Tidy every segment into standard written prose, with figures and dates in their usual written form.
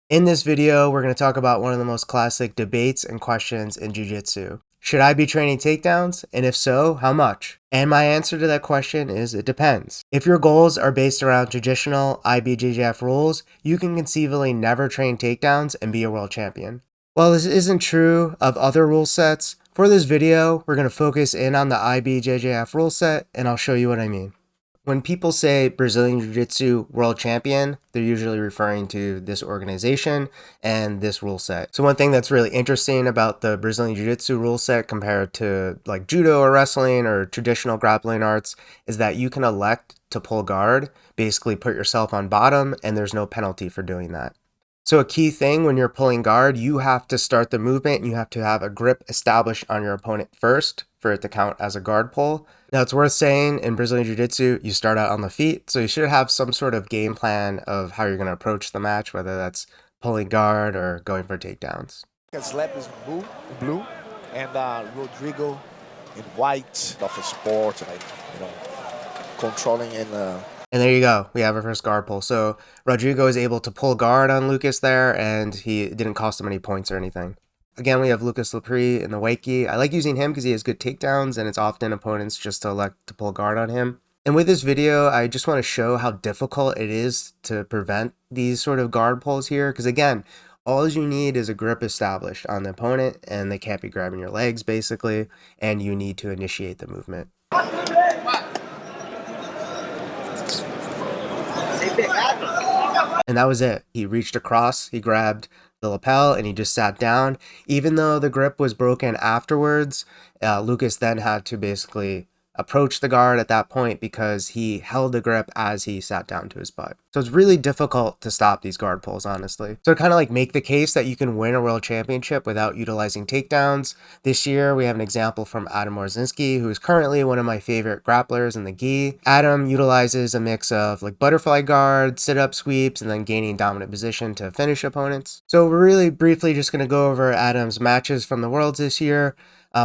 In this video, we're going to talk about one of the most classic debates and questions in Jiu-Jitsu. Should I be training takedowns? And if so, how much? And my answer to that question is it depends. If your goals are based around traditional IBJJF rules, you can conceivably never train takedowns and be a world champion. While this isn't true of other rule sets, for this video, we're going to focus in on the IBJJF rule set, and I'll show you what I mean. When people say Brazilian Jiu-Jitsu world champion, they're usually referring to this organization and this rule set. So one thing that's really interesting about the Brazilian Jiu-Jitsu rule set compared to like judo or wrestling or traditional grappling arts is that you can elect to pull guard, basically put yourself on bottom, and there's no penalty for doing that. So a key thing when you're pulling guard, you have to start the movement and you have to have a grip established on your opponent first for it to count as a guard pull. Now it's worth saying in Brazilian Jiu-Jitsu, you start out on the feet, so you should have some sort of game plan of how you're going to approach the match, whether that's pulling guard or going for takedowns. Slap is blue, and Rodrigo in white of a sport, like, controlling in And there you go. We have our first guard pull. So Rodrigo is able to pull guard on Lucas there, and it didn't cost him any points or anything. Again, we have Lucas Lepre in the Wakey. I like using him because he has good takedowns, and it's often opponents just to elect to pull guard on him. And with this video, I just want to show how difficult it is to prevent these sort of guard pulls here. Because again, all you need is a grip established on the opponent, and they can't be grabbing your legs, basically, and you need to initiate the movement. And that was it. He reached across, he grabbed the lapel, and he just sat down. Even though the grip was broken afterwards, Lucas then had to basically approach the guard at that point because he held the grip as he sat down to his butt. So it's really difficult to stop these guard pulls, honestly. So to kind of like make the case that you can win a world championship without utilizing takedowns, this year we have an example from Adam Wardzinski, who is currently one of my favorite grapplers in the gi. Adam utilizes a mix of like butterfly guard, sit-up sweeps, and then gaining dominant position to finish opponents. So we're really briefly just going to go over Adam's matches from the Worlds this year.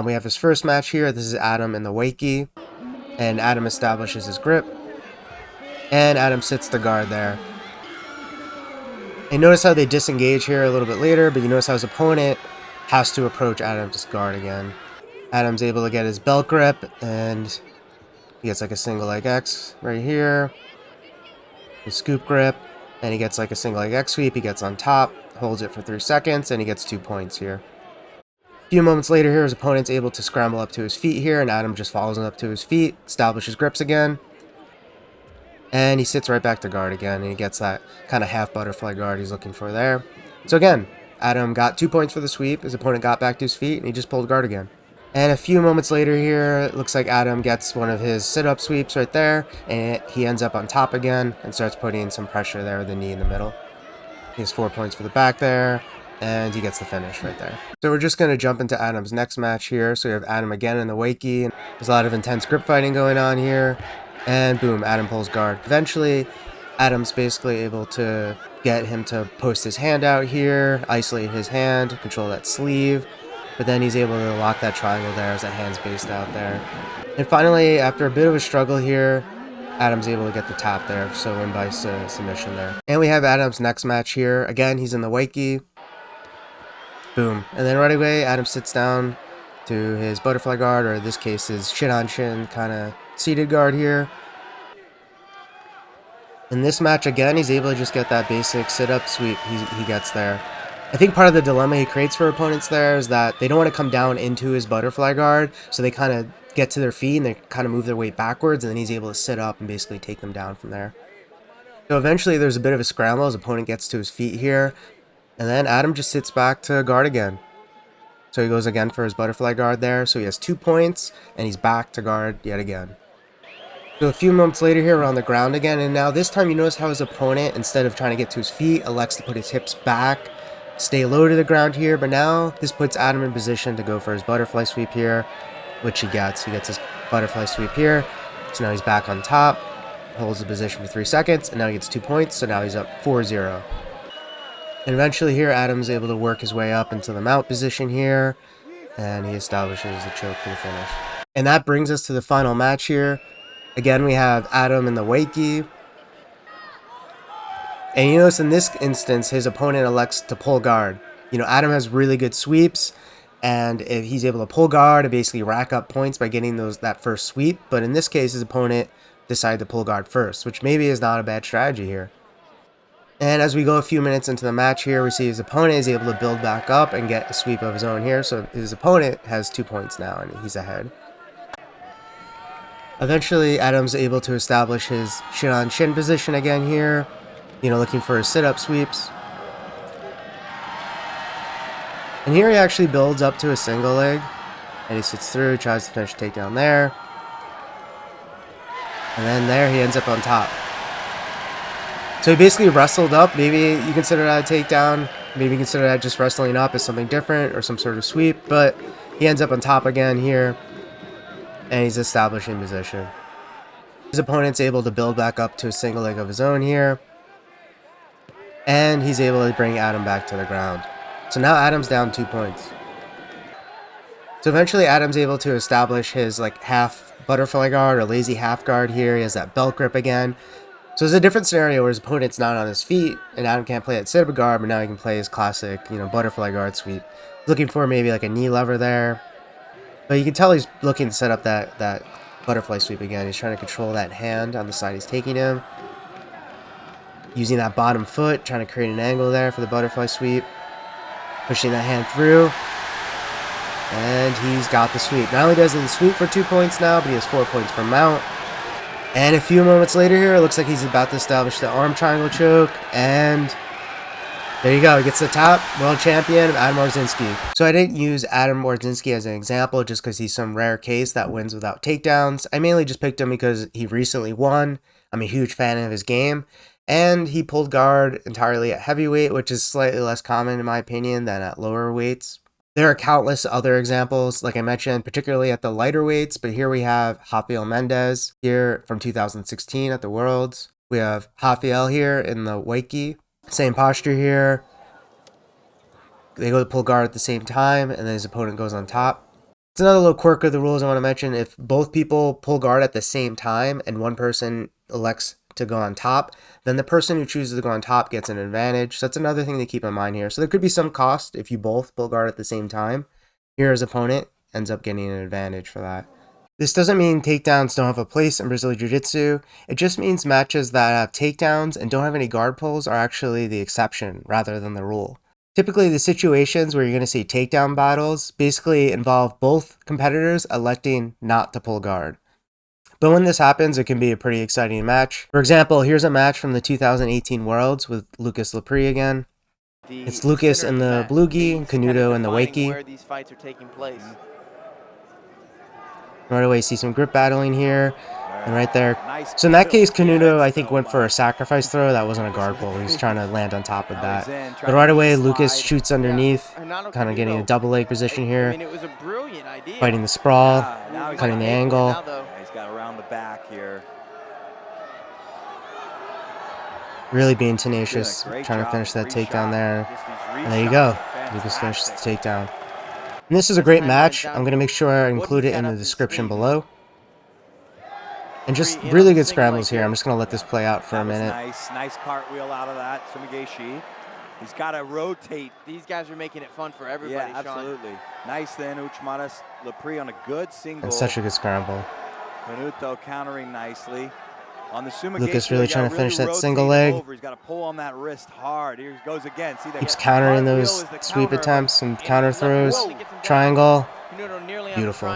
We have his first match here. This is Adam in the Wakey. And Adam establishes his grip. And Adam sits the guard there. And notice how they disengage here a little bit later, but you notice how his opponent has to approach Adam's guard again. Adam's able to get his belt grip, and he gets like a single leg X right here. His scoop grip, and he gets like a single leg X sweep. He gets on top, holds it for 3 seconds, and he gets 2 points here. A few moments later here, his opponent's able to scramble up to his feet here, and Adam just follows him up to his feet, establishes grips again, and he sits right back to guard again, and he gets that kind of half butterfly guard he's looking for there. So again, Adam got 2 points for the sweep, his opponent got back to his feet, and he just pulled guard again. And a few moments later here, it looks like Adam gets one of his sit-up sweeps right there, and he ends up on top again, and starts putting some pressure there with the knee in the middle. He has 4 points for the back there. And he gets the finish right there. So we're just going to jump into Adam's next match here. So we have Adam again in the Wakey. There's a lot of intense grip fighting going on here. And boom, Adam pulls guard. Eventually, Adam's basically able to get him to post his hand out here, isolate his hand, control that sleeve. But then he's able to lock that triangle there as that hand's based out there. And finally, after a bit of a struggle here, Adam's able to get the tap there. So win by submission there. And we have Adam's next match here. Again, he's in the Wakey. Boom. And then right away, Adam sits down to his butterfly guard, or in this case, his shin-on-shin kind of seated guard here. In this match, again, he's able to just get that basic sit-up sweep he gets there. I think part of the dilemma he creates for opponents there is that they don't want to come down into his butterfly guard, so they kind of get to their feet and they kind of move their weight backwards, and then he's able to sit up and basically take them down from there. So eventually, there's a bit of a scramble as opponent gets to his feet here. And then Adam just sits back to guard again. So he goes again for his butterfly guard there. So he has 2 points, and he's back to guard yet again. So a few moments later here, we're on the ground again. And now this time you notice how his opponent, instead of trying to get to his feet, elects to put his hips back, stay low to the ground here. But now this puts Adam in position to go for his butterfly sweep here, which he gets. He gets his butterfly sweep here. So now he's back on top, holds the position for 3 seconds, and now he gets 2 points. So now he's up 4-0. And eventually here, Adam's able to work his way up into the mount position here, and he establishes the choke for the finish. And that brings us to the final match here. Again, we have Adam in the Wakey. And you notice in this instance, his opponent elects to pull guard. You know, Adam has really good sweeps, and if he's able to pull guard and basically rack up points by getting that first sweep. But in this case, his opponent decided to pull guard first, which maybe is not a bad strategy here. And as we go a few minutes into the match here, we see his opponent is able to build back up and get a sweep of his own here. So his opponent has 2 points now, and he's ahead. Eventually, Adam's able to establish his shin-on-shin position again here. You know, looking for his sit-up sweeps. And here he actually builds up to a single leg. And he sits through, tries to finish takedown there. And then there he ends up on top. So he basically wrestled up. Maybe you consider that a takedown. Maybe you consider that just wrestling up as something different or some sort of sweep. But he ends up on top again here. And he's establishing position. His opponent's able to build back up to a single leg of his own here. And he's able to bring Adam back to the ground. So now Adam's down 2 points. So eventually Adam's able to establish his like half butterfly guard or lazy half guard here. He has that belt grip again. So it's a different scenario where his opponent's not on his feet and Adam can't play that sit-up guard, but now he can play his classic, you know, butterfly guard sweep. Looking for maybe like a knee lever there. But you can tell he's looking to set up that butterfly sweep again. He's trying to control that hand on the side he's taking him. Using that bottom foot, trying to create an angle there for the butterfly sweep. Pushing that hand through. And he's got the sweep. Not only does he the sweep for 2 points now, but he has 4 points for mount. And a few moments later here, it looks like he's about to establish the arm triangle choke. And there you go. He gets the top world champion, Adam Wardzinski. So I didn't use Adam Wardzinski as an example just because he's some rare case that wins without takedowns. I mainly just picked him because he recently won. I'm a huge fan of his game. And he pulled guard entirely at heavyweight, which is slightly less common in my opinion than at lower weights. There are countless other examples, like I mentioned, particularly at the lighter weights, but here we have Rafael Mendez here from 2016 at the Worlds. We have Rafael here in the Waiki. Same posture here. They go to pull guard at the same time, and then his opponent goes on top. It's another little quirk of the rules I want to mention. If both people pull guard at the same time and one person elects to go on top, then the person who chooses to go on top gets an advantage. So that's another thing to keep in mind here. So there could be some cost if you both pull guard at the same time. Here his opponent ends up getting an advantage for that. This doesn't mean takedowns don't have a place in Brazilian Jiu-Jitsu. It just means matches that have takedowns and don't have any guard pulls are actually the exception rather than the rule. Typically, the situations where you're going to see takedown battles basically involve both competitors electing not to pull guard. But when this happens, it can be a pretty exciting match. For example, here's a match from the 2018 Worlds with Lucas Lepre again. It's Lucas in the blue gi, Canuto in the white gi. Where these fights are taking place. Right away, you see some grip battling here. And right there. So in that case, Canuto, I think, went for a sacrifice throw. That wasn't a guard pull. He was trying to land on top of that. But right away, Lucas shoots underneath, kind of getting a double leg position here. Fighting the sprawl, cutting the angle. He's got around the back here. Really being tenacious, trying to finish that takedown there. And there you go. Lucas finishes the takedown. And this is a great match. I'm going to make sure I include it in the description below. And just really good scrambles here. I'm just going to let this play out for a minute. Nice cartwheel out of that, Sumigeshi. He's got to rotate. These guys are making it fun for everybody, Yeah, absolutely. Sean. Nice then, Uchmaras Lepre on a good single. And such a good scramble. Canuto countering nicely. On the Sumigeshi, Lucas really trying to finish that single leg. Over. He's got to pull on that wrist hard. Here he goes again. See that? Keeps countering those sweep attempts and counter throws. Triangle. Beautiful.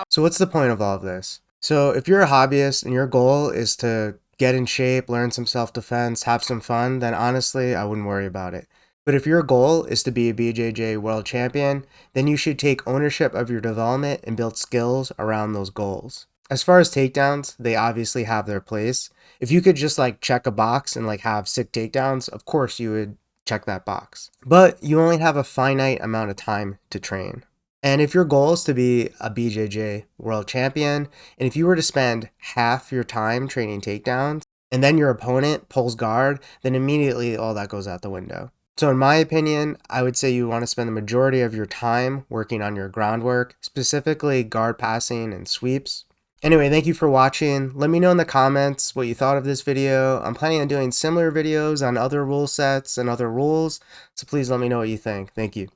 So what's the point of all of this? So if you're a hobbyist and your goal is to get in shape, learn some self-defense, have some fun, then honestly, I wouldn't worry about it. But if your goal is to be a BJJ world champion, then you should take ownership of your development and build skills around those goals. As far as takedowns, they obviously have their place. If you could just like check a box and like have sick takedowns, of course you would check that box. But you only have a finite amount of time to train. And if your goal is to be a BJJ world champion, and if you were to spend half your time training takedowns, and then your opponent pulls guard, then immediately all that goes out the window. So in my opinion, I would say you want to spend the majority of your time working on your groundwork, specifically guard passing and sweeps. Anyway, thank you for watching. Let me know in the comments what you thought of this video. I'm planning on doing similar videos on other rule sets and other rules, so please let me know what you think. Thank you.